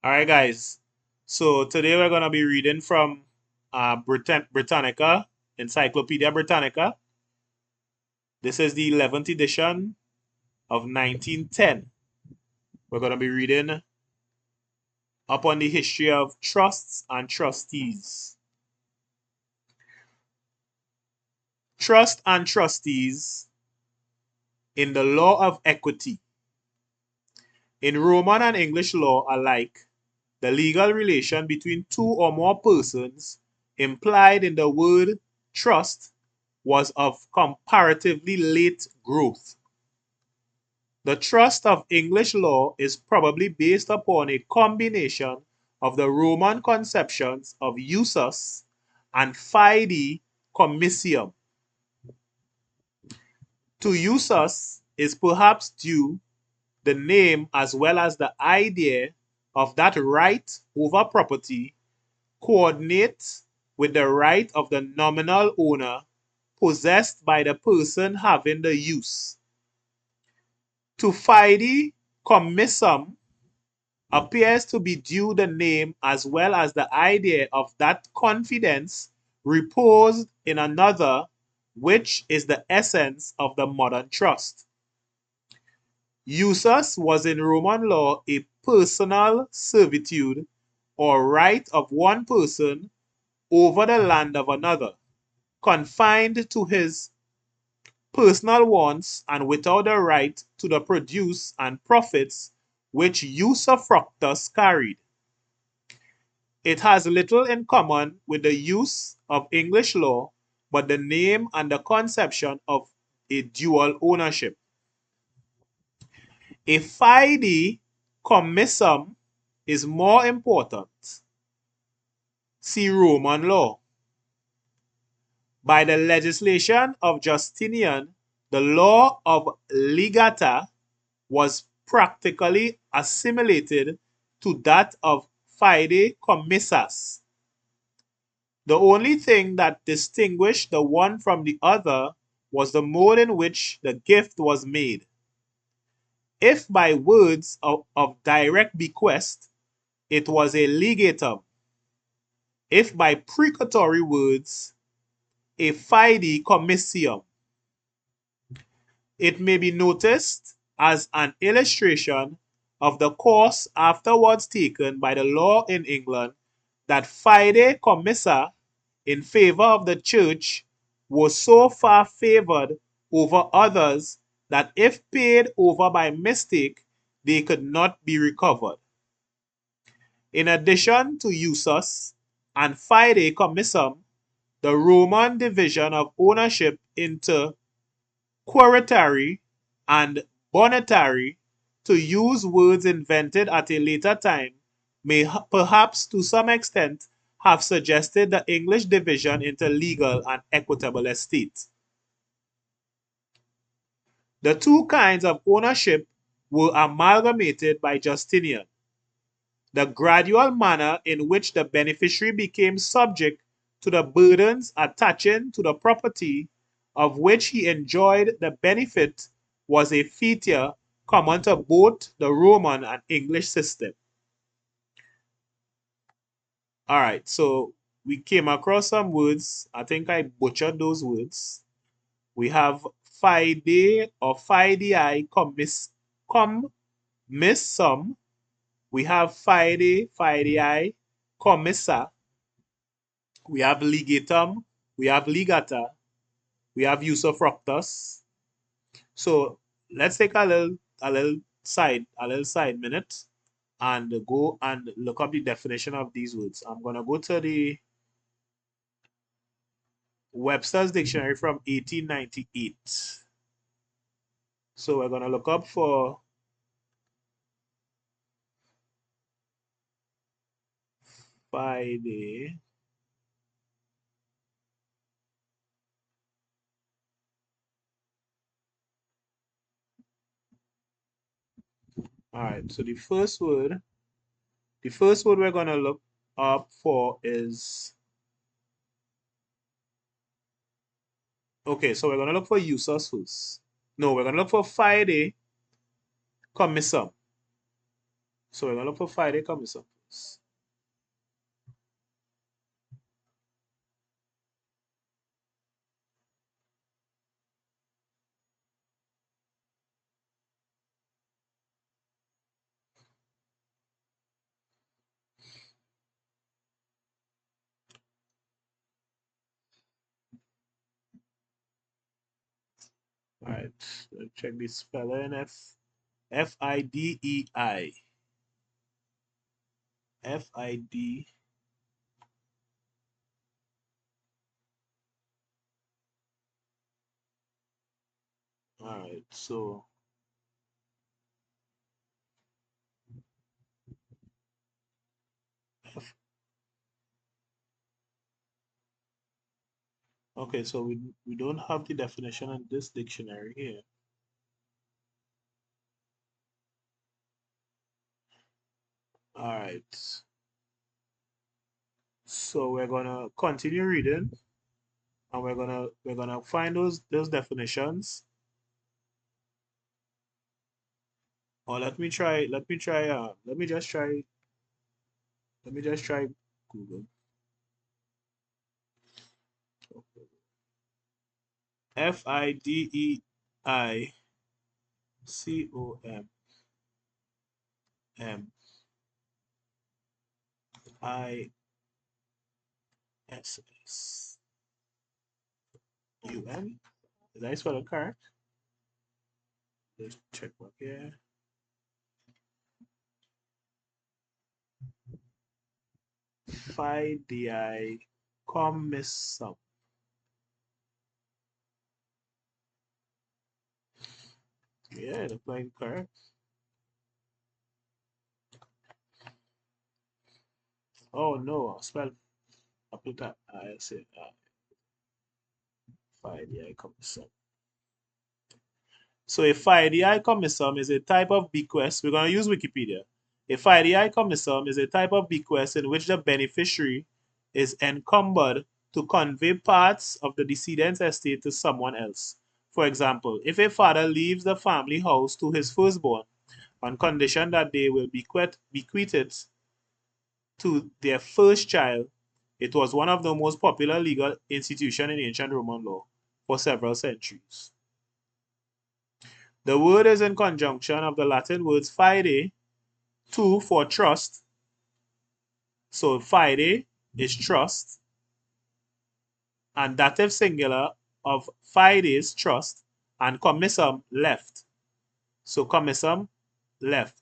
All right, guys. So today we're going to be reading from Britannica, Encyclopedia Britannica. This is the 11th edition of 1910. We're going to be reading up on the history of trusts and trustees. Trust and trustees in the law of equity. In Roman and English law alike, the legal relation between two or more persons implied in the word trust was of comparatively late growth. The trust of English law is probably based upon a combination of the Roman conceptions of usus and fide commissio. To usus is perhaps due the name as well as the idea of that right over property coordinates with the right of the nominal owner possessed by the person having the use. To fide commissum appears to be due the name as well as the idea of that confidence reposed in another, which is the essence of the modern trust. Usus was in Roman law a personal servitude or right of one person over the land of another, confined to his personal wants and without the right to the produce and profits which usufructus carried. It has little in common with the use of English law, but the name and the conception of a dual ownership. A fide commissum is more important. See Roman law. By the legislation of Justinian, the law of legata was practically assimilated to that of fide commissas. The only thing that distinguished the one from the other was the mode in which the gift was made. If by words of direct bequest, it was a legatum. If by precatory words, a fide commissium. It may be noticed as an illustration of the course afterwards taken by the law in England that fide commissa in favor of the church was so far favored over others that if paid over by mistake, they could not be recovered. In addition to usus and fide commissum, the Roman division of ownership into queritary and bonitary, to use words invented at a later time, may perhaps to some extent have suggested the English division into legal and equitable estates. The two kinds of ownership were amalgamated by Justinian. The gradual manner in which the beneficiary became subject to the burdens attaching to the property of which he enjoyed the benefit was a feature common to both the Roman and English system. All right, so we came across some words. I think I butchered those words. We have fide or fidei commissum. We have fidei commissa. We have legatum. We have legata. We have usufructus. So let's take a little side minute and go and look up the definition of these words. I'm gonna go to the Webster's Dictionary from 1898. So we're gonna look up for fide. All right. So the first word we're gonna look up for is, okay. So we're gonna look for usus first. No, we're gonna look for fide commissum. So we're gonna put Friday commissum first. All right, let's check the spelling. Fidei. Fid. All right, so F, okay, so we don't have the definition in this dictionary here. All right, so we're gonna continue reading, and we're gonna find those definitions. Or let me just try Google. FIDEICOMMISS. Did I spell it correct? Let's check back here. Fidei Yeah, that's like correct. Oh no, I spelled I put that I said Fidei. So a fidei is a type of bequest. We're going to use Wikipedia. A fidei is a type of bequest in which the beneficiary is encumbered to convey parts of the decedent's estate to someone else. For example, if a father leaves the family house to his firstborn on condition that they will bequeath it to their first child, it was one of the most popular legal institutions in ancient Roman law for several centuries. The word is in conjunction of the Latin words fide, two for trust. So fide is trust, and dative singular of fide is trust, and commissum left. So commissum left.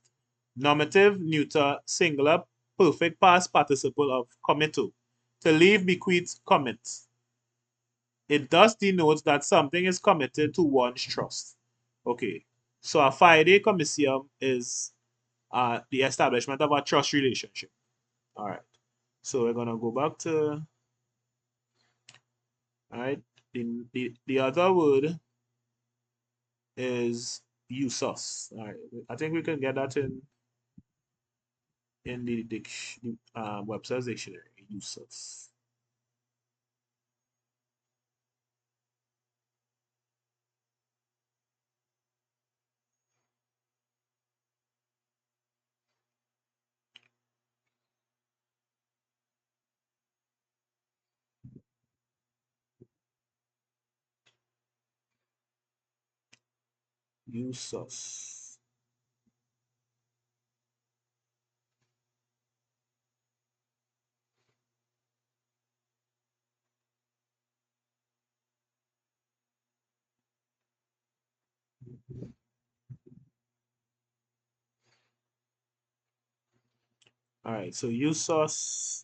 Nominative neuter singular perfect past participle of committo. To leave, bequeath, commit. It thus denotes that something is committed to one's trust. Okay, so a fide commissium is the establishment of a trust relationship. All right. So we're gonna go back to all right. The other word is usus. All right. I think we can get that in the Webster's dictionary. Usus. Usus. All right. So usus.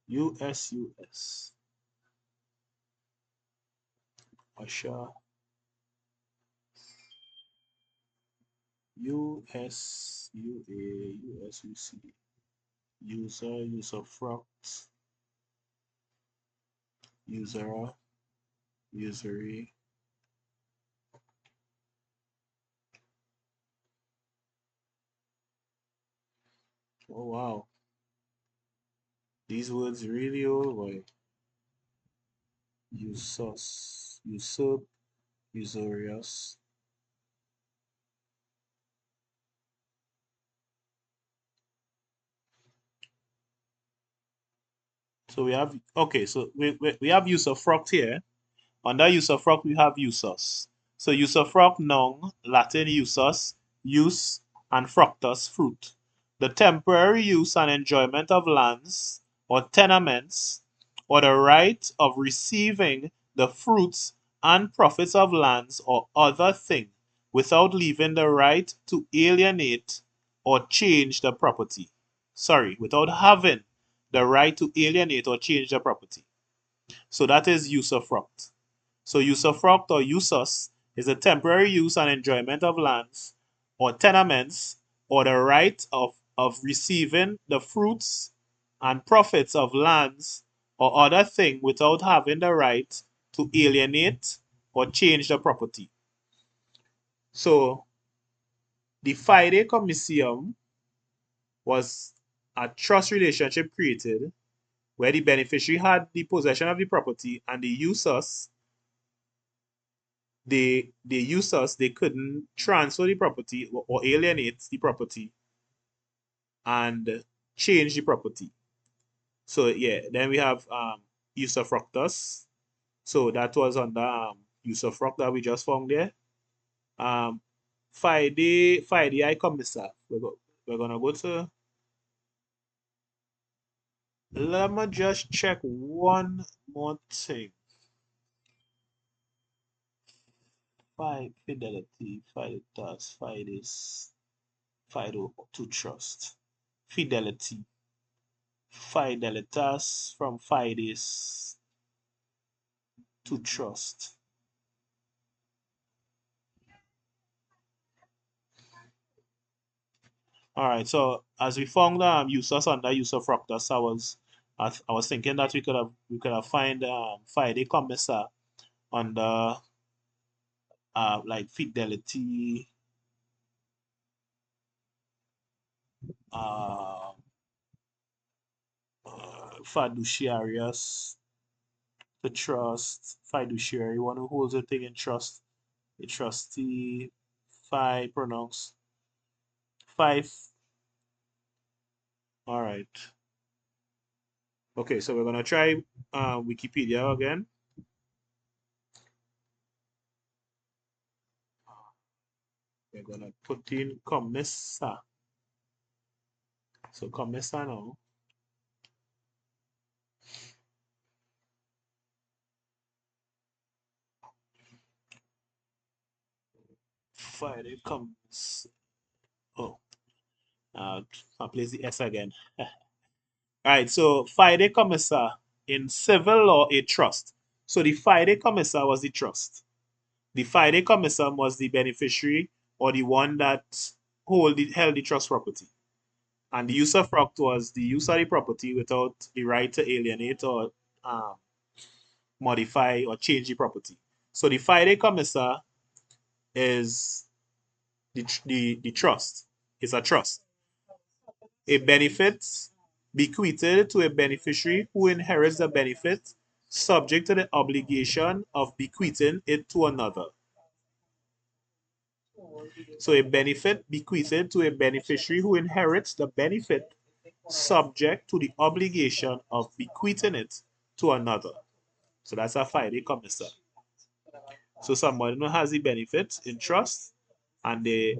U-S-U-S. Usher. U-S-U-A. U-S-U-C. User. Usufruct. Usurer. Usury. Oh wow. These words really old boy. Usus, usurp, usurious. So we have okay. So we have usufruct here. Under usufruct, we have usus. So usufruct, noun, Latin usus, use, and fructus, fruit. The temporary use and enjoyment of lands or tenements, or the right of receiving the fruits and profits of lands or other thing without leaving the right to alienate or change the property. Sorry, without having the right to alienate or change the property. So that is usufruct. So usufruct or usus is the temporary use and enjoyment of lands or tenements or the right of receiving the fruits and profits of lands or other thing without having the right to alienate or change the property. So the fide comitium was a trust relationship created where the beneficiary had the possession of the property and the usus they used us, they couldn't transfer the property or alienate the property and change the property. So yeah, then we have usufructus. So that was under usufruct that we just found there. Um fide commissar. We're gonna go to let me just check one more thing. Fidelity, fidetas, fides, fido to trust. Fidelity. Fidelitas from fides to trust. All right. So as we found usus under usufructus, I was thinking that we could have find fide commissar under like fidelity, uh, fiduciarius, the trust, fiduciary, one who holds a thing in trust, a trustee, pronounce five. All right. Okay, so we're gonna try Wikipedia again. We're gonna put in commissar. So commissar now. Friday comes. Oh, I place the S again. All right, so Friday commissar in civil law a trust. So the Friday commissar was the trust. The Friday commissar was the beneficiary or the one that held the trust property. And the usufruct was the use of the property without the right to alienate or um, modify or change the property. So the Friday commissar is the trust. It's a trust. A benefit bequeathed to a beneficiary who inherits the benefit subject to the obligation of bequeathing it to another. So a benefit bequeathed to a beneficiary who inherits the benefit subject to the obligation of bequeathing it to another. So that's a fide commissar. So somebody who has the benefit in trust and they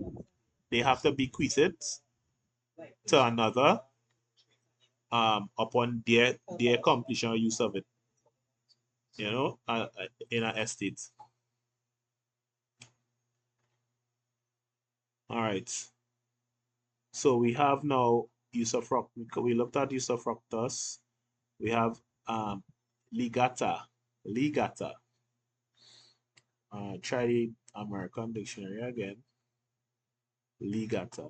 have to bequeath it to another upon their completion or use of it, in an estate. All right. So we have now usufruct. We looked at usufructus. We have um, ligata. Ligata. Try the American dictionary again. Ligata.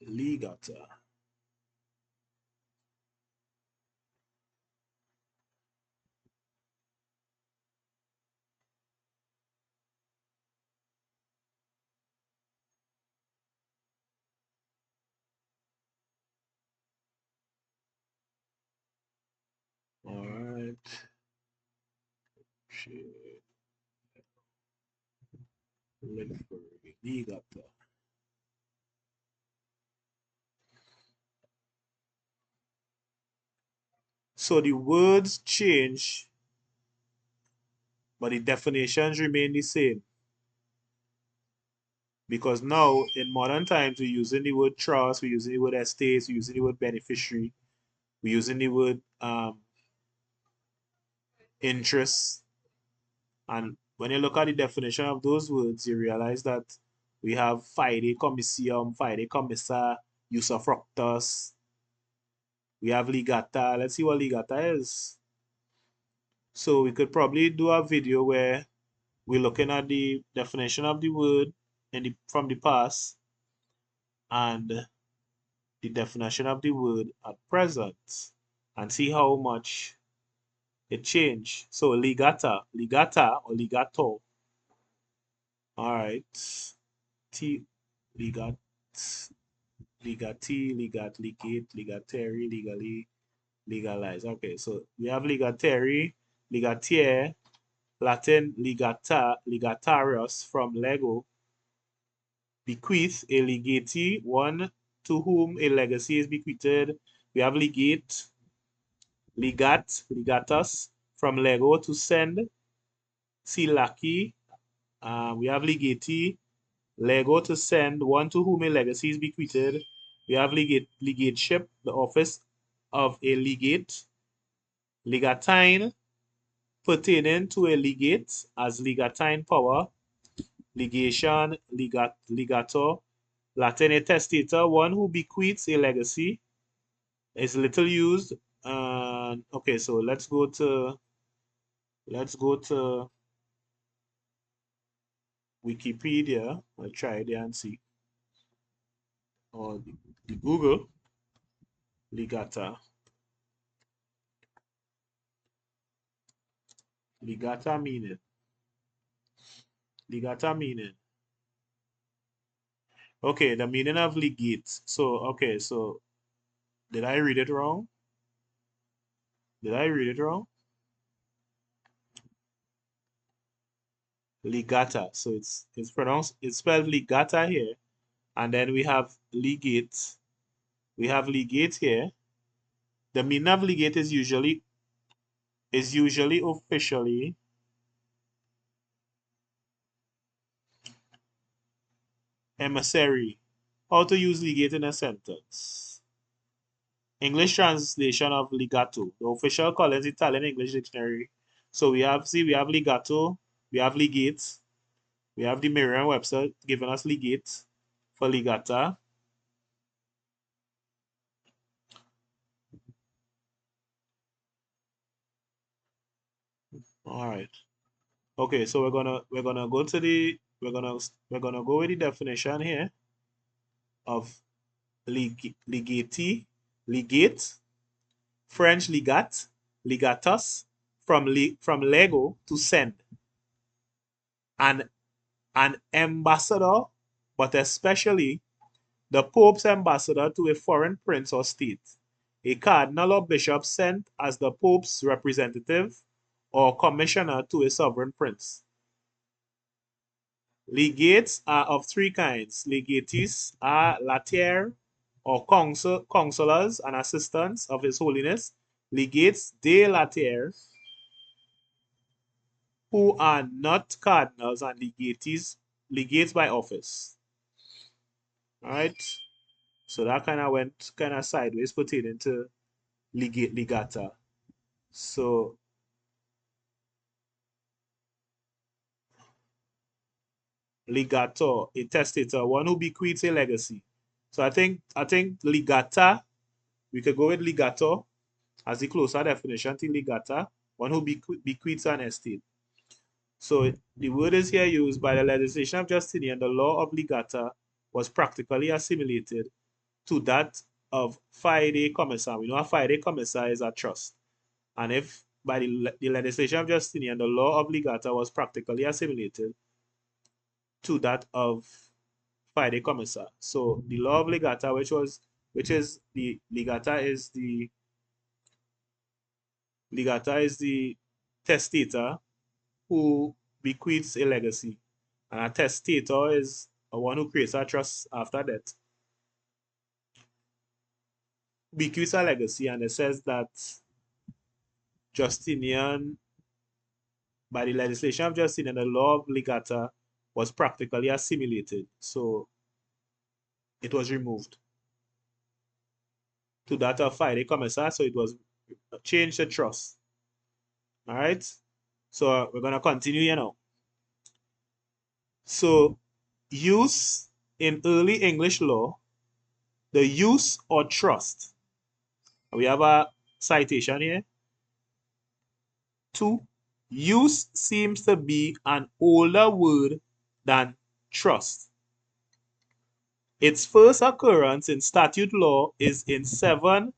Ligata. All right. Ligata. So the words change, but the definitions remain the same. Because now, in modern times, we're using the word trust, we're using the word estates, we're using the word beneficiary, we're using the word interest. And when you look at the definition of those words, you realize that we have fide commissium, fide commissa, usufructus, we have ligata. Let's see what ligata is. So we could probably do a video where we're looking at the definition of the word from the past and the definition of the word at present and see how much it changed. So ligata or ligato. All right. T ligat ligati, ligate, ligateri, legally, legalize. Okay, so we have ligateri, ligatier, Latin ligata, ligatarius from lego, bequeath, a legatee, one to whom a legacy is bequeathed. We have legate, legatus, from lego, to send. Silaki, we have legatee, lego, to send, one to whom a legacy is bequeathed. We have legateship, the office of a legate. Legatine, pertaining to a legate as legatine power. Legation, legator, Latin a testator, one who bequeaths a legacy. Is little used. Okay, so let's go to Wikipedia. I'll try it and see. Or the Google. Ligata. Ligata meaning. Ligata meaning. Okay, the meaning of legate. So, okay, so did I read it wrong? Did I read it wrong? Ligata. So it's spelled ligata here. And then we have legate. We have legate here. The meaning of legate is usually officially emissary. How to use legate in a sentence. English translation of legato. The official Collins Italian English Dictionary. So we have legato, we have legate, we have the Merriam-Webster giving us legate for legata. All right. Okay, so we're gonna go to the we're gonna go with the definition here of legate, French legat, legatus, from lego, to send, and an ambassador, but especially the Pope's ambassador to a foreign prince or state, a cardinal or bishop sent as the Pope's representative or commissioner to a sovereign prince. Legates are of three kinds. Legates are latier or counselors and assistants of His Holiness. Legates de latier, who are not cardinals, and legates by office. All right. So that kind of went kind of sideways pertaining to legata. So legator, a testator, one who bequeaths a legacy. So I think legata, we could go with legator as the closer definition to legata, one who bequeaths an estate. So the word is here used by the legislation of Justinian. The law of legata was practically assimilated to that of fide commissa. We know a fide commissa is a trust. And if by the legislation of Justinian, the law of legata was practically assimilated to that of fide commissa. So the law of legata, which is the legata is the testator who bequeaths a legacy. And a testator is a one who creates a trust after death. Bequeaths a legacy, and it says that Justinian, by the legislation of Justinian, the law of legata was practically assimilated. So it was removed to that of fide commissar. So it was changed to trust. All right. So we're going to continue here now. So use in early English law, the use or trust. We have a citation here. 2. Use seems to be an older word than trust. Its first occurrence in statute law is in 7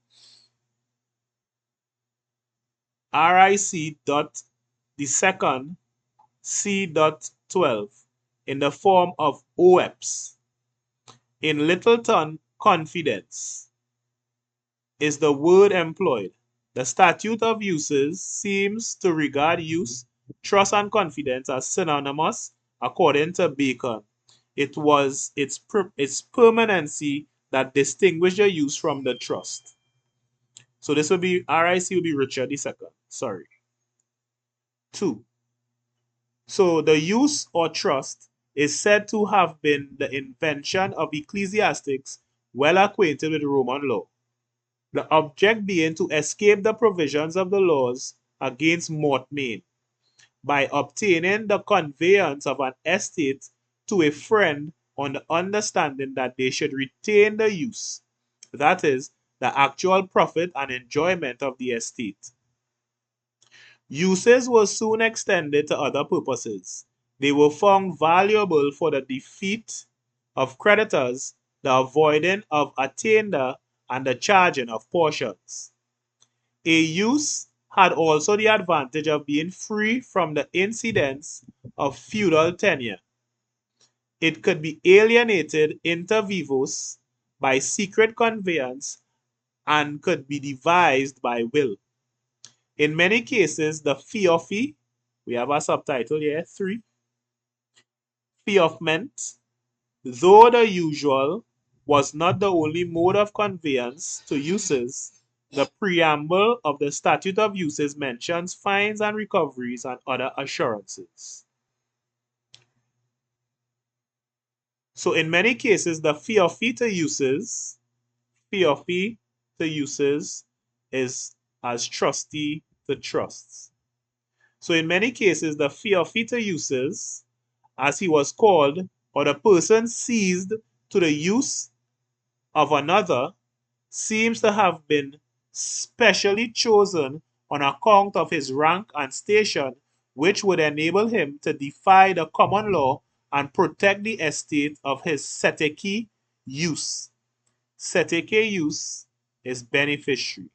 RIC dot the second C dot 12 in the form of OEPs. In Littleton, confidence is the word employed. The statute of uses seems to regard use, trust, and confidence as synonymous, according to Bacon. It was its permanency that distinguished the use from the trust. So this will be RIC will be Richard II. Sorry. 2. So the use or trust is said to have been the invention of ecclesiastics well acquainted with Roman law. The object being to escape the provisions of the laws against mortmain by obtaining the conveyance of an estate to a friend on the understanding that they should retain the use, that is, the actual profit and enjoyment of the estate. Uses were soon extended to other purposes. They were found valuable for the defeat of creditors, the avoiding of attainder, and the charging of portions. A use had also the advantage of being free from the incidents of feudal tenure. It could be alienated inter vivos by secret conveyance and could be devised by will. In many cases, the feoffee, we have a subtitle here, 3, feoffment, though the usual, was not the only mode of conveyance to uses. The preamble of the statute of uses mentions fines and recoveries and other assurances. So in many cases, the feoffee to uses is as trustee to trusts. So in many cases, the feoffee to uses, as he was called, or the person seized to the use of another, seems to have been specially chosen on account of his rank and station, which would enable him to defy the common law and protect the estate of his seteke use. Seteke use is beneficiary.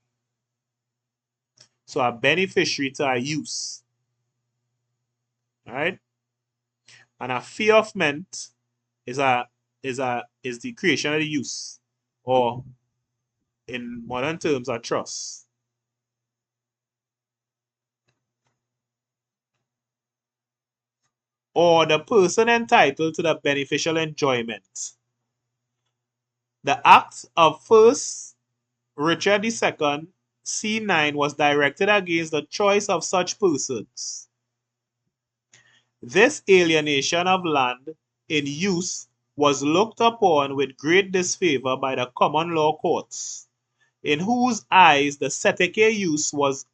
So a beneficiary to a use. Alright? And a feoffment is the creation of the use, or in modern terms, a trust. Or the person entitled to the beneficial enjoyment. The Act of 1st Richard II, C9, was directed against the choice of such persons. This alienation of land in use was looked upon with great disfavor by the common law courts, in whose eyes the seteke use was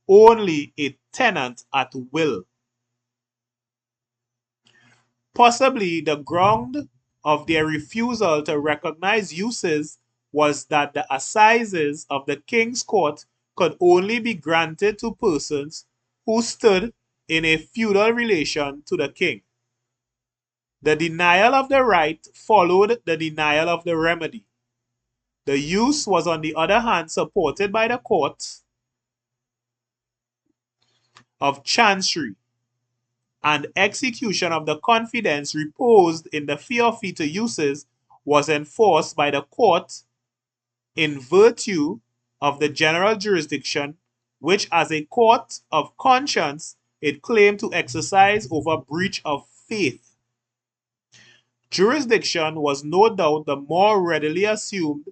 only a tenant at will. Possibly the ground of their refusal to recognize uses was that the assizes of the King's Court could only be granted to persons who stood in a feudal relation to the king. The denial of the right followed the denial of the remedy. The use was on the other hand supported by the court of chancery, and execution of the confidence reposed in the feoffee to uses was enforced by the court in virtue of the general jurisdiction which as a court of conscience it claimed to exercise over breach of faith. Jurisdiction was no doubt the more readily assumed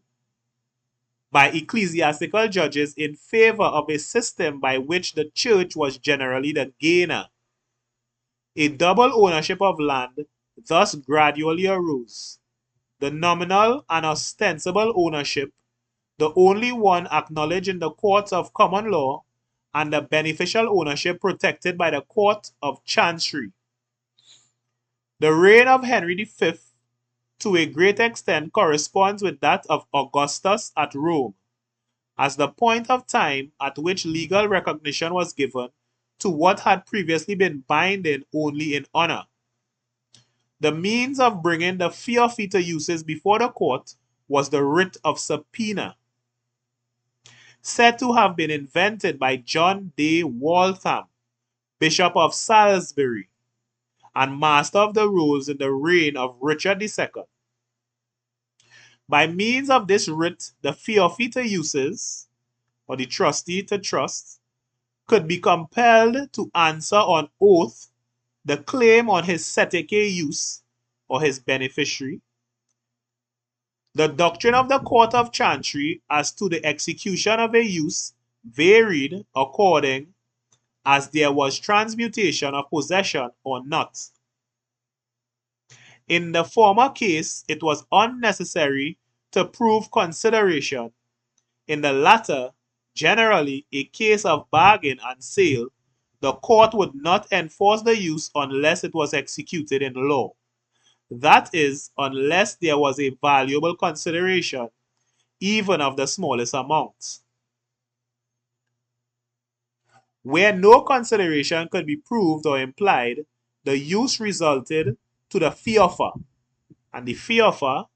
by ecclesiastical judges in favor of a system by which the church was generally the gainer. A double ownership of land thus gradually arose. The nominal and ostensible ownership, the only one acknowledged in the courts of common law, and the beneficial ownership protected by the court of chancery. The reign of Henry V, to a great extent, corresponds with that of Augustus at Rome, as the point of time at which legal recognition was given to what had previously been binding only in honor. The means of bringing the feoffee to uses before the court was the writ of subpoena, said to have been invented by John de Waltham, Bishop of Salisbury, and Master of the Rolls in the reign of Richard II. By means of this writ, the feoffee to uses, or the trustee to trust, could be compelled to answer on oath the claim on his seteke use, or his beneficiary. The doctrine of the Court of Chancery as to the execution of a use varied according as there was transmutation of possession or not. In the former case, it was unnecessary to prove consideration. In the latter, generally a case of bargain and sale, the court would not enforce the use unless it was executed in law. That is, unless there was a valuable consideration, even of the smallest amount. Where no consideration could be proved or implied, the use resulted to the feoffer, and the feoffer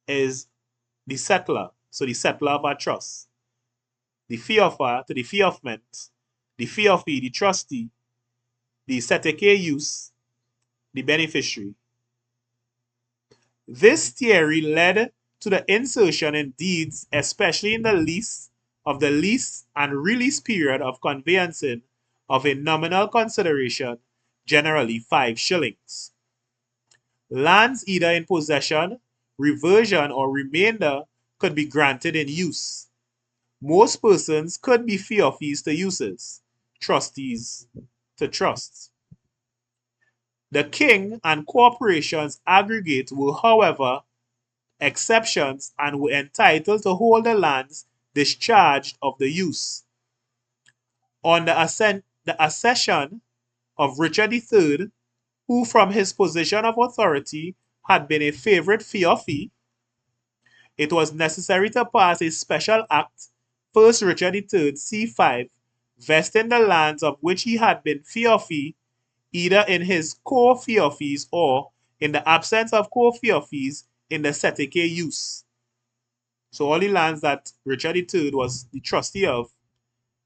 is the settler, so the settler of a trust. The feoffer to the feoffment, the feoffee, the trustee, the seteke use, the beneficiary. This theory led to the insertion in deeds, especially in the lease, of the lease and release period of conveyancing of a nominal consideration, generally 5 shillings. Lands either in possession, reversion, or remainder could be granted in use. Most persons could be feoffees to uses, trustees to trusts. The king and corporations aggregate were, however, exceptions and were entitled to hold the lands discharged of the use. On the accession of Richard III, who from his position of authority had been a favorite feoffee, it was necessary to pass a special act, 1 Richard III c. 5, vesting the lands of which he had been feoffee either in his co-feoffies or, in the absence of co-feoffies, in the seteke use. So all the lands that Richard III was the trustee of,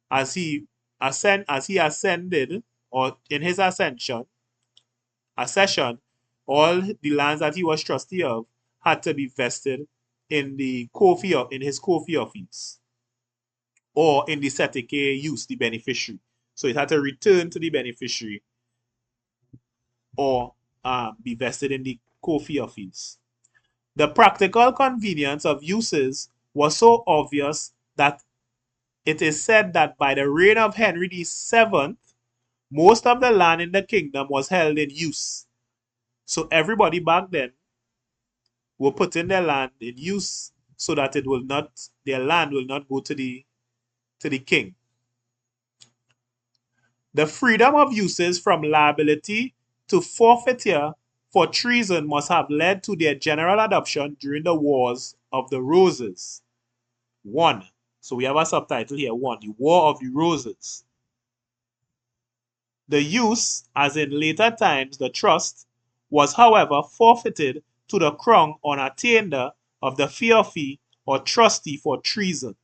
as he ascended, or in his accession, all the lands that he was trustee of had to be vested in his co-feoffies, or in the seteke use, the beneficiary. So it had to return to the beneficiary, or be vested in the co-feoffies. The practical convenience of uses was so obvious that it is said that by the reign of Henry VII, most of the land in the kingdom was held in use. So everybody back then were putting their land in use so that their land will not go to the king. The freedom of uses from liability to forfeiture for treason must have led to their general adoption during the Wars of the Roses. 1. So we have a subtitle here, 1, the War of the Roses. The use, as in later times the trust, was however forfeited to the crown on attainder of the feoffee or trustee for treason.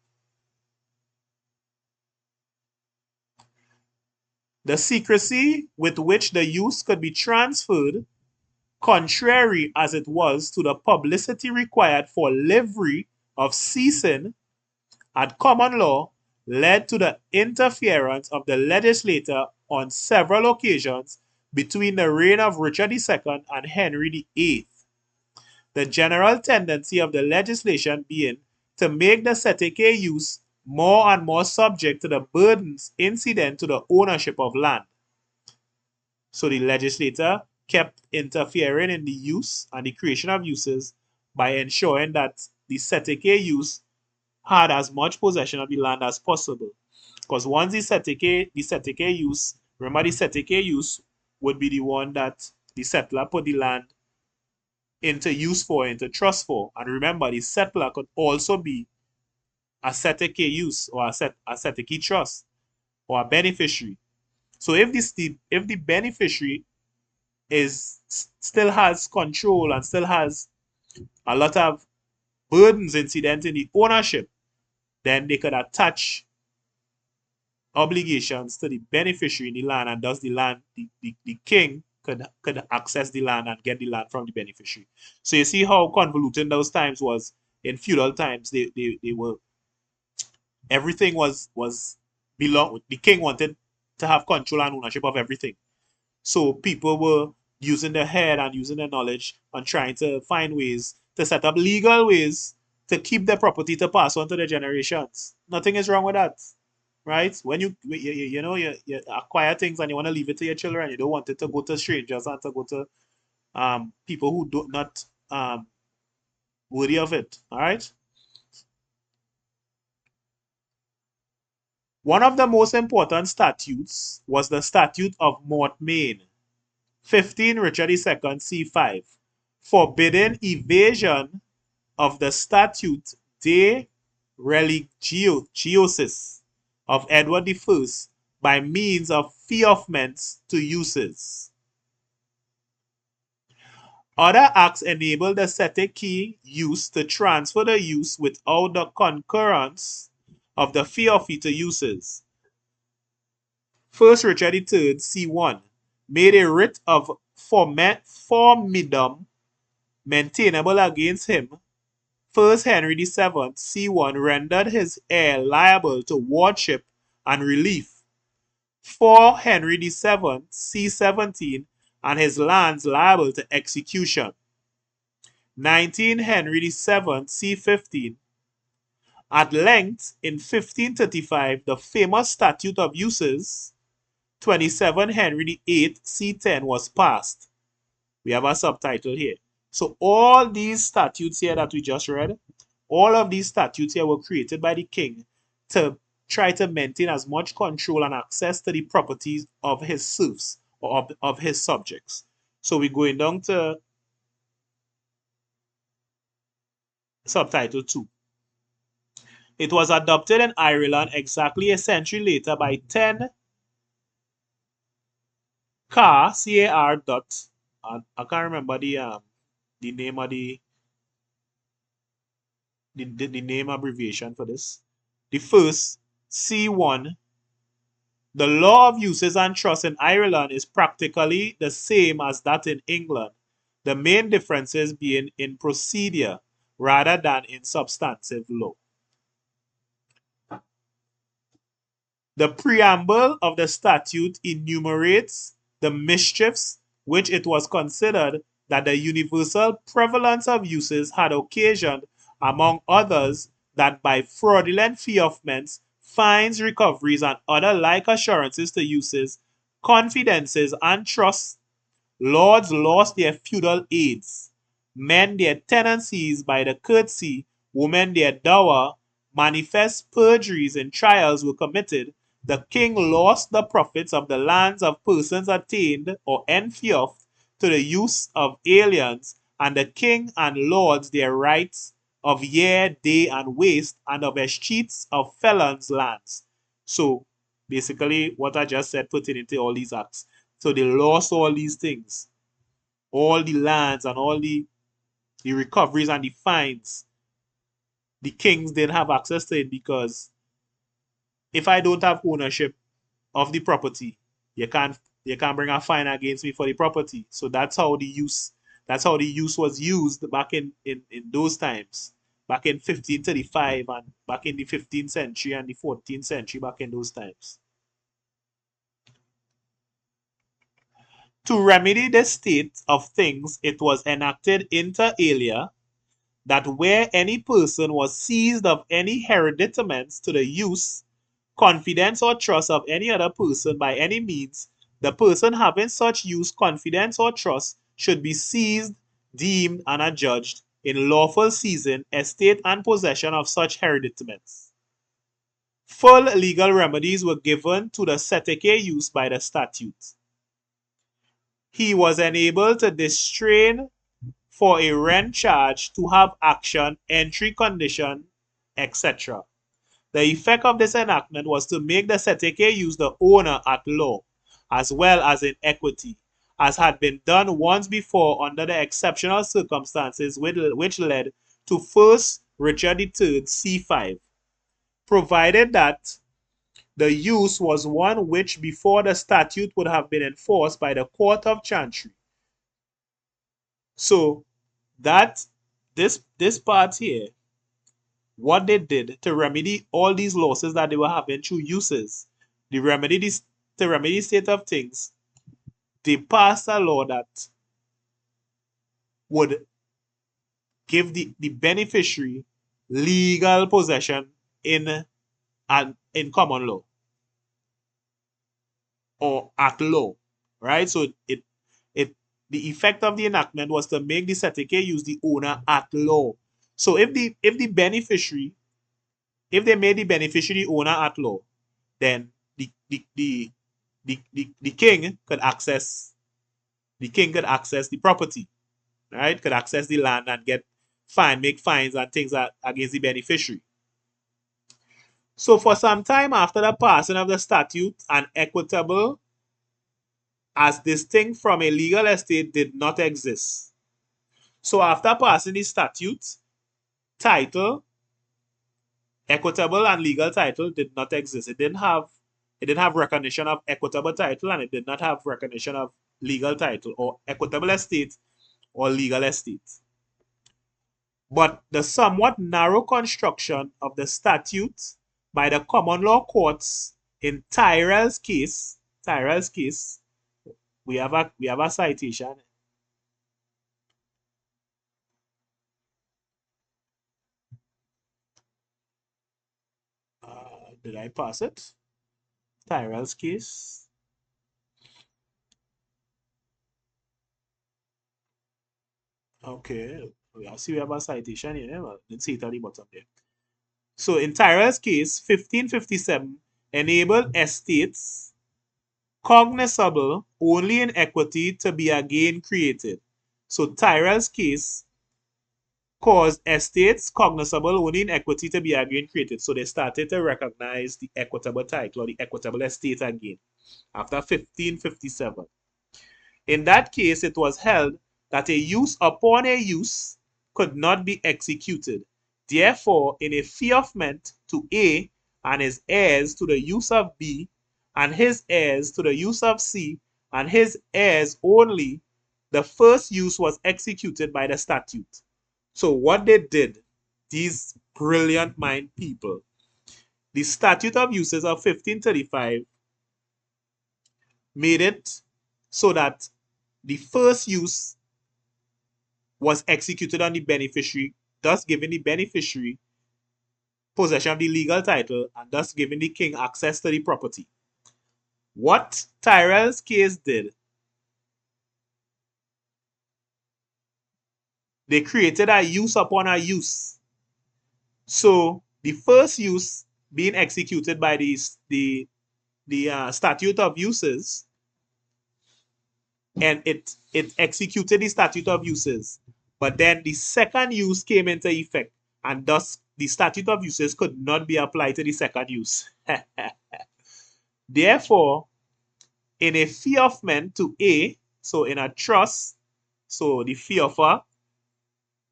The secrecy with which the use could be transferred, contrary as it was to the publicity required for livery of ceasing at common law, led to the interference of the legislator on several occasions between the reign of Richard II and Henry VIII. The general tendency of the legislation being to make the seteke use more and more subject to the burdens incident to the ownership of land. So the legislator kept interfering in the use and the creation of uses by ensuring that the seteke use had as much possession of the land as possible. Because once the seteke use, remember the seteke use would be the one that the settler put the land into use for, into trust for. And remember, the settler could also be a seteke use or a seteke trust or a beneficiary. So if the beneficiary is still has control and still has a lot of burdens incident in the ownership, then they could attach obligations to the beneficiary in the land, and thus the land, the king could access the land and get the land from the beneficiary. So you see how convoluted those times was. In feudal times, they were, everything was belong, the king wanted to have control and ownership of everything. So people were using their head and using their knowledge and trying to find ways to set up legal ways to keep their property to pass on to the generations. Nothing is wrong with that, right? When you acquire things and you want to leave it to your children, you don't want it to go to strangers and to go to people who do not worthy of it. All right. One of the most important statutes was the Statute of Mortmain, 15 Richard II C5, forbidding evasion of the Statute de Religiosis of Edward I by means of feoffments to uses. Other acts enable the seteke use to transfer the use without the concurrence of the feoffee to uses. First Richard III C1 made a writ of formidum maintainable against him. First Henry VII C1 rendered his heir liable to wardship and relief. 4 Henry VII C17 and his lands liable to execution. 19 Henry VII C15. At length, in 1535, the famous Statute of Uses, 27 Henry VIII C10 was passed. We have a subtitle here. So all these statutes here that we just read, all of these statutes here were created by the king to try to maintain as much control and access to the properties of his serfs or of his subjects. So we're going down to subtitle 2. It was adopted in Ireland exactly a century later by 10 Car, C-A-R dot, I can't remember the name of the name abbreviation for this. The first, C1, the law of uses and trusts in Ireland is practically the same as that in England, the main differences being in procedure rather than in substantive law. The preamble of the statute enumerates the mischiefs which it was considered that the universal prevalence of uses had occasioned, among others, that by fraudulent feoffments, fines, recoveries, and other like assurances to uses, confidences, and trusts, lords lost their feudal aids, men their tenancies by the courtesy, women their dower, manifest perjuries and trials were committed, the king lost the profits of the lands of persons attainted or enfeoffed to the use of aliens, and the king and lords their rights of year, day, and waste, and of escheats of felons' lands. So basically what I just said pertaining to all these acts. So they lost all these things, all the lands and all the recoveries and the fines. The kings didn't have access to it because if I don't have ownership of the property, you can't bring a fine against me for the property. So that's how the use was used back in those times. Back in 1535 and back in the 15th century and the 14th century, back in those times. To remedy this state of things, it was enacted inter alia that where any person was seized of any hereditaments to the use, confidence, or trust of any other person by any means, the person having such use, confidence, or trust should be seized, deemed, and adjudged in lawful season, estate, and possession of such hereditaments. Full legal remedies were given to the seteke use by the statute. He was enabled to distrain for a rent charge, to have action, entry condition, etc. The effect of this enactment was to make the seteke use the owner at law, as well as in equity, as had been done once before under the exceptional circumstances which led to 1st Richard III c5, provided that the use was one which before the statute would have been enforced by the Court of Chancery. So that this part here, what they did to remedy all these losses that they were having through uses, to remedy state of things, they passed a law that would give the beneficiary legal possession in common law or at law, right? So it the effect of the enactment was to make the seteke use the owner at law. So if the beneficiary, if they made the beneficiary owner at law, then the king could access the property, right? Could access the land and make fines and things against the beneficiary. So for some time after the passing of the statute, an equitable as distinct from a legal estate did not exist. So after passing the statute, title, equitable and legal title did not exist. It didn't have recognition of equitable title, and it did not have recognition of legal title or equitable estate or legal estate. But the somewhat narrow construction of the statute by the common law courts in Tyrrell's case, we have a citation. Did I pass it? Tyrrell's case. Okay, I see we have a citation here. Well, didn't see it at the bottom there. So in Tyrrell's case, 1557 enabled estates cognizable only in equity to be again created. So Tyrrell's case caused estates cognizable only in equity to be again created. So they started to recognize the equitable title or the equitable estate again after 1557. In that case, it was held that a use upon a use could not be executed. Therefore, in a fiefment to A and his heirs to the use of B, and his heirs to the use of C, and his heirs only, the first use was executed by the statute. So what they did, these brilliant mind people, the Statute of Uses of 1535 made it so that the first use was executed on the beneficiary, thus giving the beneficiary possession of the legal title and thus giving the king access to the property. What Tyrrell's case did, they created a use upon a use. So the first use being executed by the Statute of Uses, and it executed the Statute of Uses. But then the second use came into effect, and thus the Statute of Uses could not be applied to the second use. Therefore, in a fiefment to A, so in a trust, so the fieffer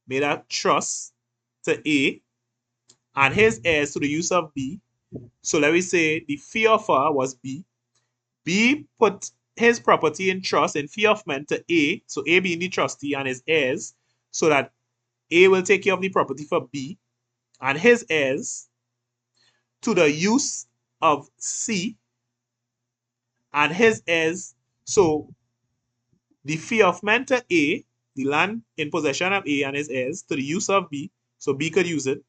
made a trust to A and his heirs to the use of B. So let me say the fieffer was B. B put his property in trust in fiefment to A, so A being the trustee and his heirs, so that A will take care of the property for B and his heirs to the use of C and his heirs. So the fiefment to A the land in possession of A and his heirs to the use of B, so B could use it,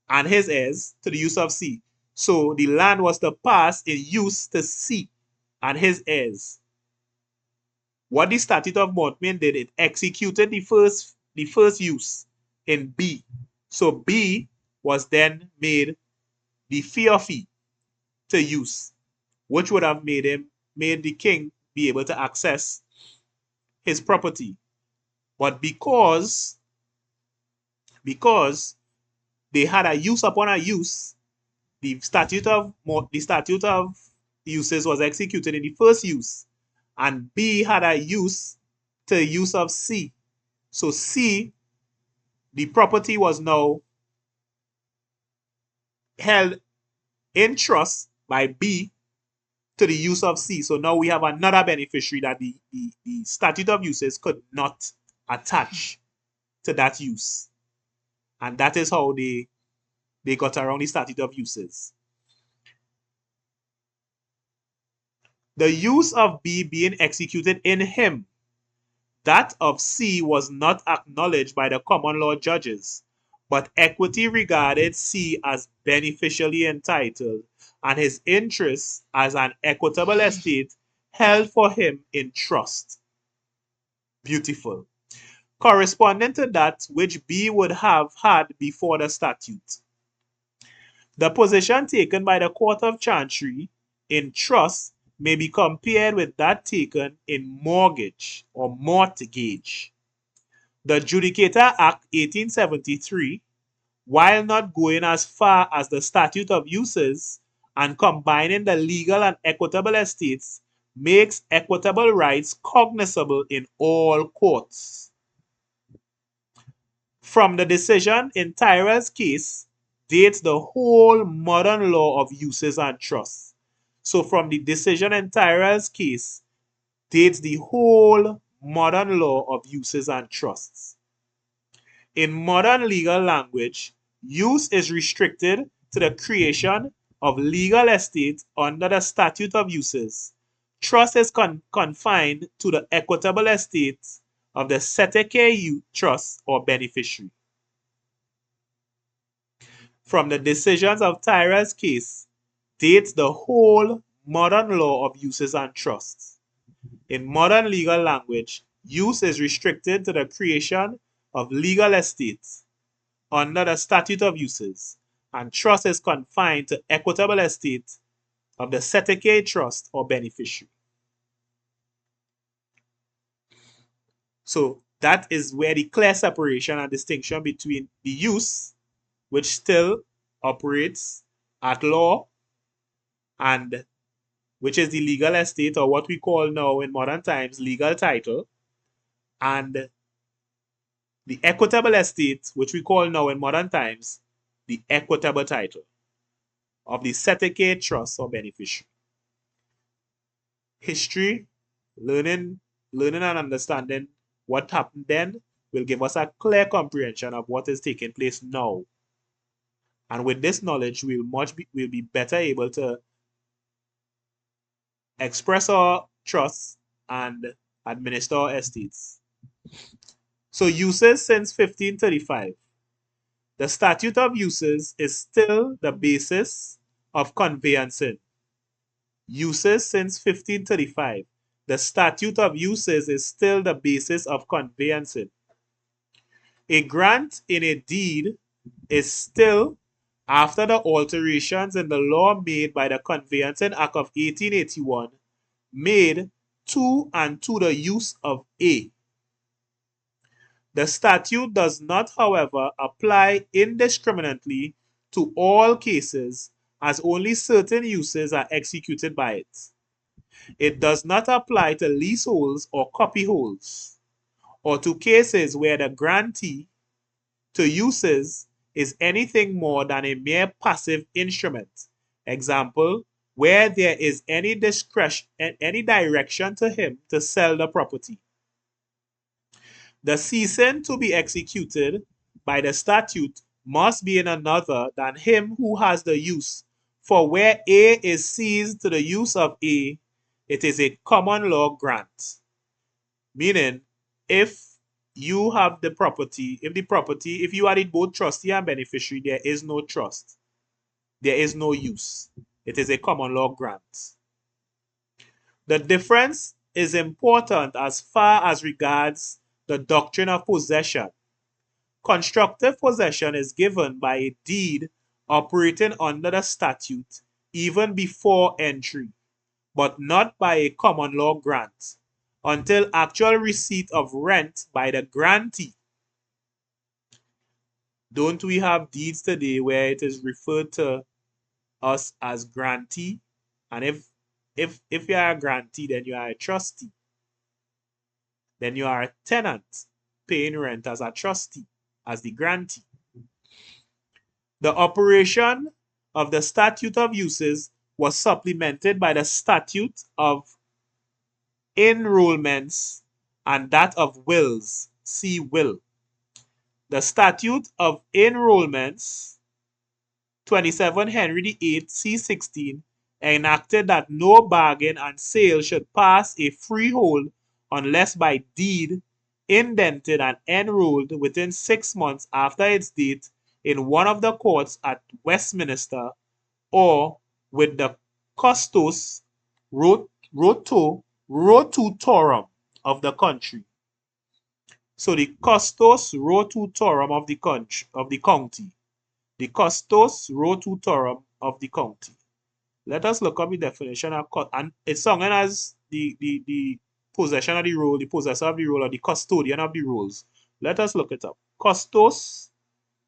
and his heirs to the use of C. So the land was to pass in use to C and his heirs. What the Statute of Mortmain did, it executed the first use in B. So B was then made the fee to use, which would have made the king be able to access his property. But because they had a use upon a use, the statute of uses was executed in the first use, and B had a use to use of C. So C, the property was now held in trust by B to the use of C. So now we have another beneficiary that the statute of uses could not attach to that use. And that is how they got around the statute of uses. The use of B being executed in him, that of C was not acknowledged by the common law judges, but equity regarded C as beneficially entitled, and his interest as an equitable estate held for him in trust. Beautiful. Corresponding to that which B would have had before the statute. The position taken by the Court of Chancery in trust may be compared with that taken in mortgage or mortgage. The Judicature Act 1873, while not going as far as the Statute of Uses and combining the legal and equitable estates, makes equitable rights cognizable in all courts. From the decision in Tyrrell's case dates the whole modern law of uses and trusts. So from the decision in Tyrrell's case dates the whole modern law of uses and trusts. In modern legal language, use is restricted to the creation of legal estate under the Statute of Uses. Trust is confined to the equitable estate of the Seteke trust or beneficiary. From the decisions of Tyrrell's case dates the whole modern law of uses and trusts. In modern legal language, use is restricted to the creation of legal estates under the Statute of Uses, and trust is confined to equitable estate of the Seteke trust or beneficiary. So that is where the clear separation and distinction between the use, which still operates at law, and which is the legal estate, or what we call now in modern times legal title, and the equitable estate, which we call now in modern times the equitable title of the Seteke trust or beneficiary. History, learning and understanding what happened then will give us a clear comprehension of what is taking place now. And with this knowledge, we'll be better able to express our trusts and administer our estates. So uses since 1535. The Statute of Uses is still the basis of conveyancing. Uses since 1535. The Statute of Uses is still the basis of conveyancing. A grant in a deed is still, after the alterations in the law made by the Conveyancing Act of 1881, made to and to the use of A. The statute does not, however, apply indiscriminately to all cases, as only certain uses are executed by it. It does not apply to leaseholds or copyholds, or to cases where the grantee to uses is anything more than a mere passive instrument. Example, where there is any discretion, any direction to him to sell the property. The ceasing to be executed by the statute must be in another than him who has the use, for where A is seized to the use of A, it is a common law grant. Meaning, if you have the property, if you are in both trustee and beneficiary, there is no trust. There is no use. It is a common law grant. The difference is important as far as regards the doctrine of possession. Constructive possession is given by a deed operating under the statute even before entry, but not by a common law grant until actual receipt of rent by the grantee. Don't we have deeds today where it is referred to us as grantee? And if you are a grantee, then you are a trustee. Then you are a tenant paying rent as a trustee, as the grantee. The operation of the statute of uses was supplemented by the statute of enrollments and that of wills. See will. The statute of enrollments 27 Henry VIII C16 enacted that no bargain and sale should pass a freehold unless by deed indented and enrolled within 6 months after its date in one of the courts at Westminster or with the custos rotutorum of the country. So the custos rotutorum of the county. The custos rotutorum of the county. Let us look up the definition of and it's sung as the possession of the role, the possessor of the role, or the custodian of the roles. Let us look it up. Custos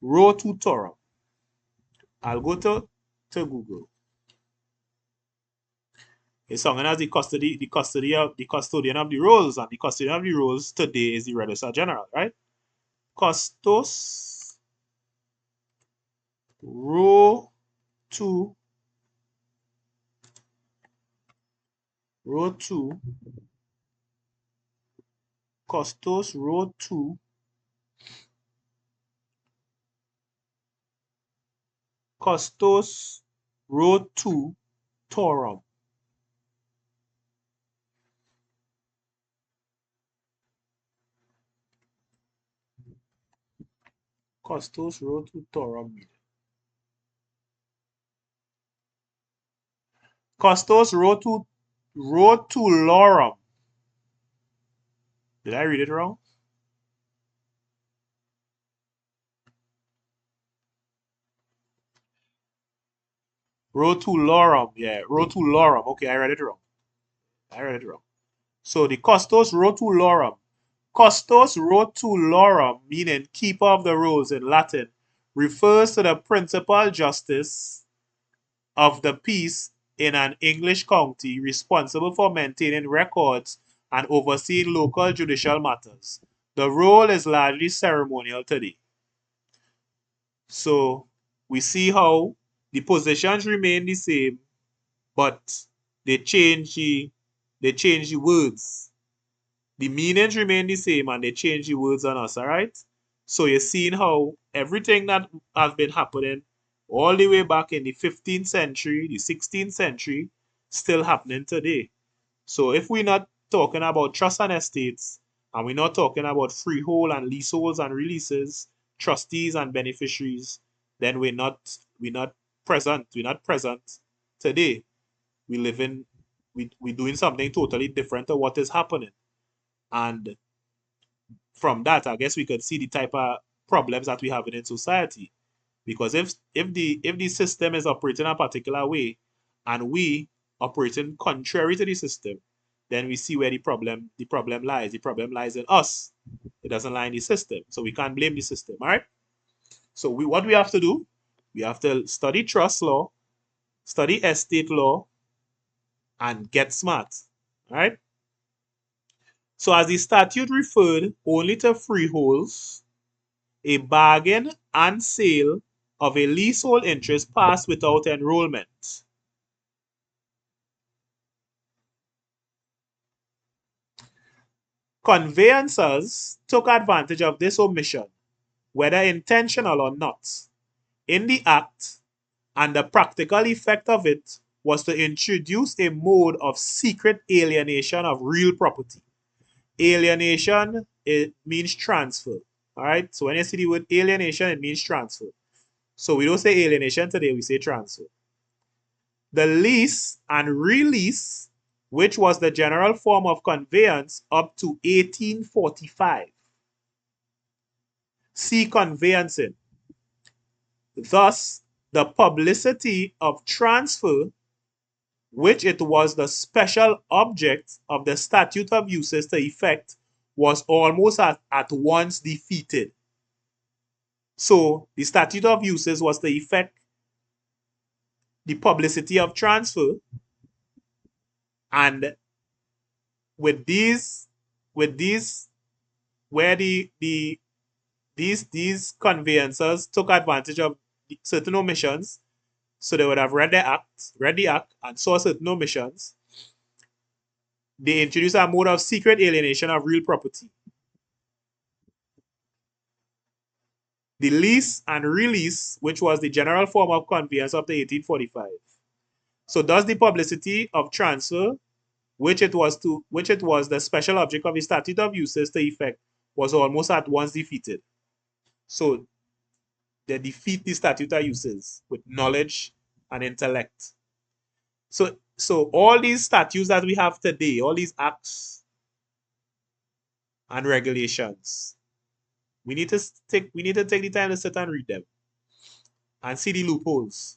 rotutorum. I'll go to Google. It's sung as the custodian of the roles, and the custodian of the roles today is the Registrar General, right? Custos rotu custos rotu custos rotutorum. Custos rotutorum. Custos rotulorum. Did I read it wrong? Rotulorum. Yeah, rotulorum. Okay, I read it wrong. So the custos rotulorum. Custos rotulorum, meaning keeper of the rolls in Latin, refers to the principal justice of the peace in an English county responsible for maintaining records and overseeing local judicial matters. The role is largely ceremonial today. So we see how the positions remain the same, but they change the words. The meanings remain the same and they change the words on us, all right? So you're seeing how everything that has been happening all the way back in the 15th century, the 16th century, still happening today. So if we're not talking about trust and estates, and we're not talking about freehold and leaseholds and releases, trustees and beneficiaries, then we're not present. We're not present today. We're doing something totally different to what is happening. And from that, I guess we could see the type of problems that we have in society. Because if the system is operating a particular way and we operating contrary to the system, then we see where the problem lies. The problem lies in us. It doesn't lie in the system. So we can't blame the system, all right? So what we have to do, we have to study trust law, study estate law, and get smart, all right? So as the statute referred only to freeholds, a bargain and sale of a leasehold interest passed without enrollment. Conveyancers took advantage of this omission, whether intentional or not, in the act, and the practical effect of it was to introduce a mode of secret alienation of real property. Alienation, it means transfer. All right. So when you see the word alienation, it means transfer. So we don't say alienation today, we say transfer. The lease and release, which was the general form of conveyance up to 1845. See conveyancing. Thus, the publicity of transfer, which it was the special object of the statute of uses to effect, was almost at once defeated. So the statute of uses was to effect the publicity of transfer, and with these where these conveyancers took advantage of certain omissions, so they would have read the act, and saw certain omissions. They introduced a mode of secret alienation of real property. The lease and release, which was the general form of conveyance of the 1845. So thus the publicity of transfer, which it was the special object of the statute of uses to effect, was almost at once defeated. So they defeat the statute of uses with knowledge and intellect. So all these statutes that we have today, all these acts and regulations, we need to take the time to sit and read them and see the loopholes.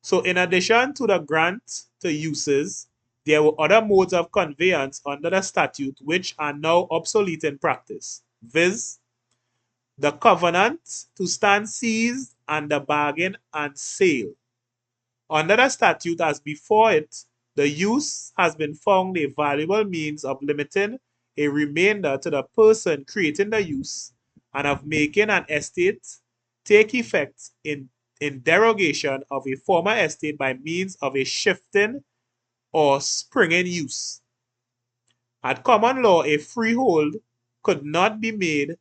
So in addition to the grant to uses, there were other modes of conveyance under the statute which are now obsolete in practice, viz. the covenant to stand seized and the bargain and sale. Under the statute as before it, the use has been found a valuable means of limiting a remainder to the person creating the use and of making an estate take effect in derogation of a former estate by means of a shifting or springing use. At common law, a freehold could not be made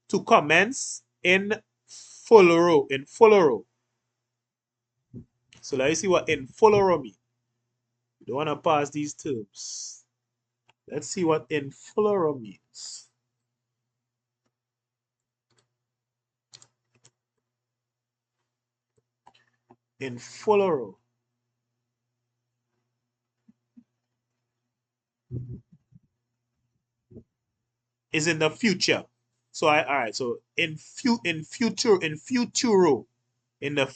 to commence in fulero. So let's see what in fulero means. We don't want to pass these terms. Let's see what in fulero means. In fulero is in the future. So all right. So in futuro in the future. In futuro in the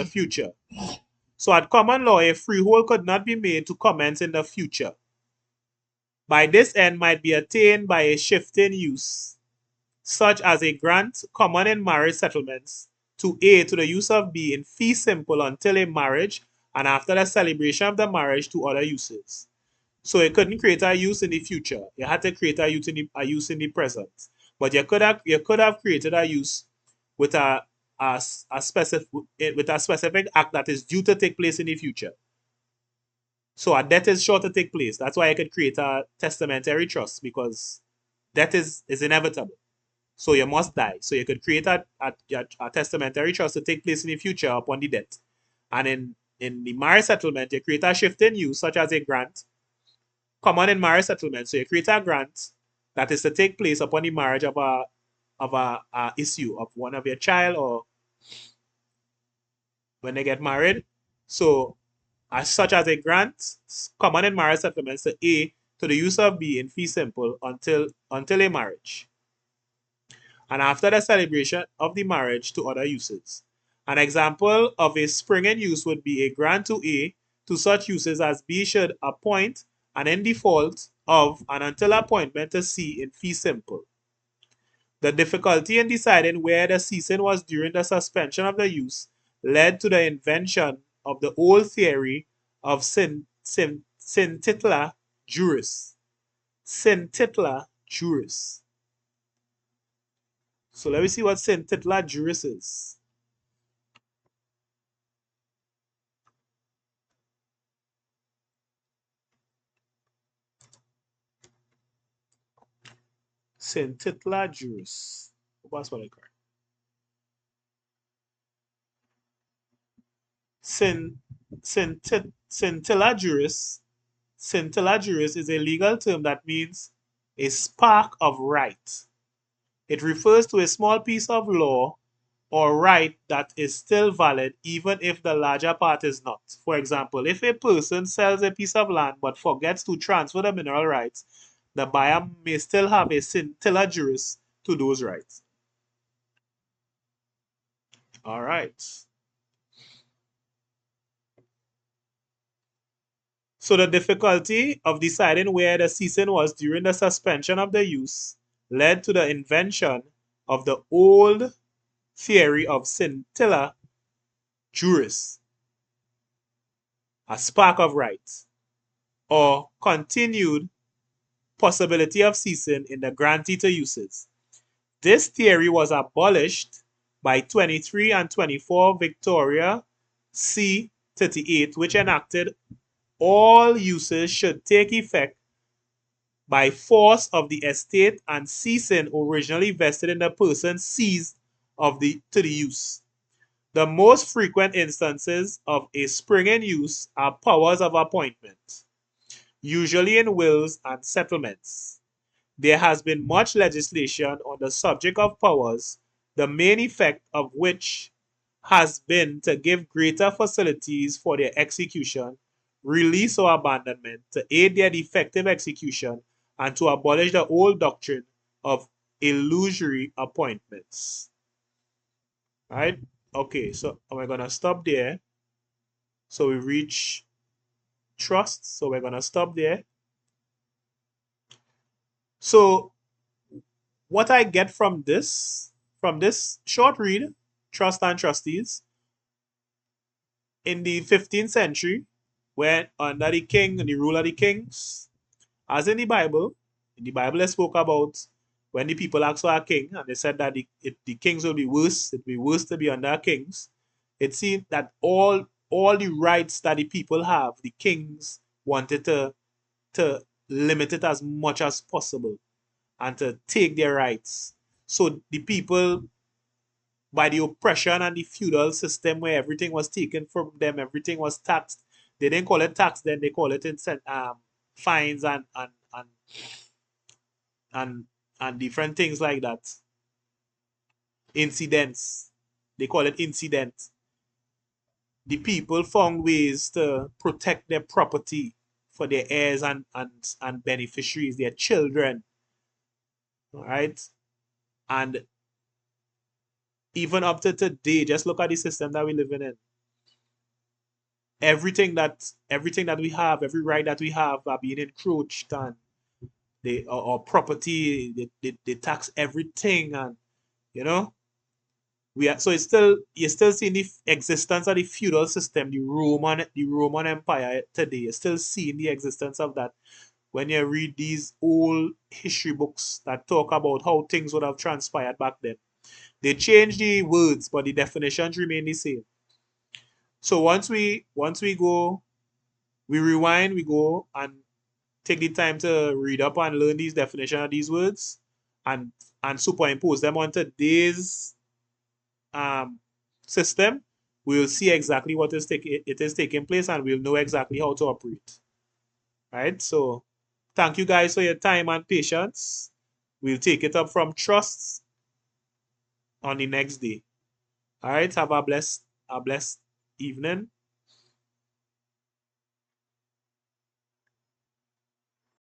future. So at common law, a freehold could not be made to commence in the future. By this end might be attained by a shifting use, such as a grant common in marriage settlements to A to the use of B in fee simple until a marriage, and after the celebration of the marriage to other uses. So it couldn't create a use in the future. You had to create a use in the present. But you could have created a use with a specific act that is due to take place in the future. So a death is sure to take place. That's why I could create a testamentary trust, because death is inevitable. So you must die. So you could create a testamentary trust to take place in the future upon the death. And in the marriage settlement, you create a shifting use, such as a grant, common in marriage settlement. So you create a grant that is to take place upon the marriage of a issue of one of your child, or when they get married. So as such as a grant common in marriage settlements to A to the use of B in fee simple until a marriage, and after the celebration of the marriage to other uses. An example of a springing use would be a grant to A to such uses as B should appoint, and in default of and until appointment to C in fee simple. The difficulty in deciding where the ceasing was during the suspension of the use led to the invention of the old theory of scintilla juris. Scintilla juris. So let me see what scintilla juris is. Scintilla juris. That's what I call it. Scintilla juris. Scintilla juris is a legal term that means a spark of right. It refers to a small piece of law or right that is still valid even if the larger part is not. For example, if a person sells a piece of land but forgets to transfer the mineral rights, the buyer may still have a scintilla juris to those rights. All right. So the difficulty of deciding where the ceasing was during the suspension of the use led to the invention of the old theory of scintilla juris, a spark of right, or continued possibility of ceasing in the grantee to uses. This theory was abolished by 23 and 24 Victoria C. 38, which enacted all uses should take effect by force of the estate and ceasing originally vested in the person seized to the use. The most frequent instances of a springing use are powers of appointment, usually in wills and settlements. There has been much legislation on the subject of powers, the main effect of which has been to give greater facilities for their execution, release or abandonment, to aid their effective execution, and to abolish the old doctrine of illusory appointments. Right? Okay, so we're going to stop there. So we reach trust. So we're going to stop there. So what I get from this short read, Trust and Trustees, in the 15th century, when under the king, the rule of the kings, as in the Bible they spoke about when the people asked for a king, and they said that the kings will be worse, it will be worse to be under kings. It seemed that all the rights that the people have, the kings wanted to limit it as much as possible and to take their rights. So the people, by the oppression and the feudal system where everything was taken from them, everything was taxed. They didn't call it tax then, they call it fines and and different things like that. Incidents. They call it incident. The people found ways to protect their property for their heirs and beneficiaries, their children. All right. And even up to today, just look at the system that we're living in. Everything that we have, every right that we have are being encroached on. Our property, they tax everything, and you know so it's still you're still seeing the existence of the feudal system, the Roman Empire today. You're still seeing the existence of that when you read these old history books that talk about how things would have transpired back then. They change the words, but the definitions remain the same. So once we go, we rewind, we go and take the time to read up and learn these definitions of these words and superimpose them on today's um, system, we'll see exactly what it is taking place and we'll know exactly how to operate. Right? So thank you guys for your time and patience. We'll take it up from trusts on the next day. All right, have a blessed evening.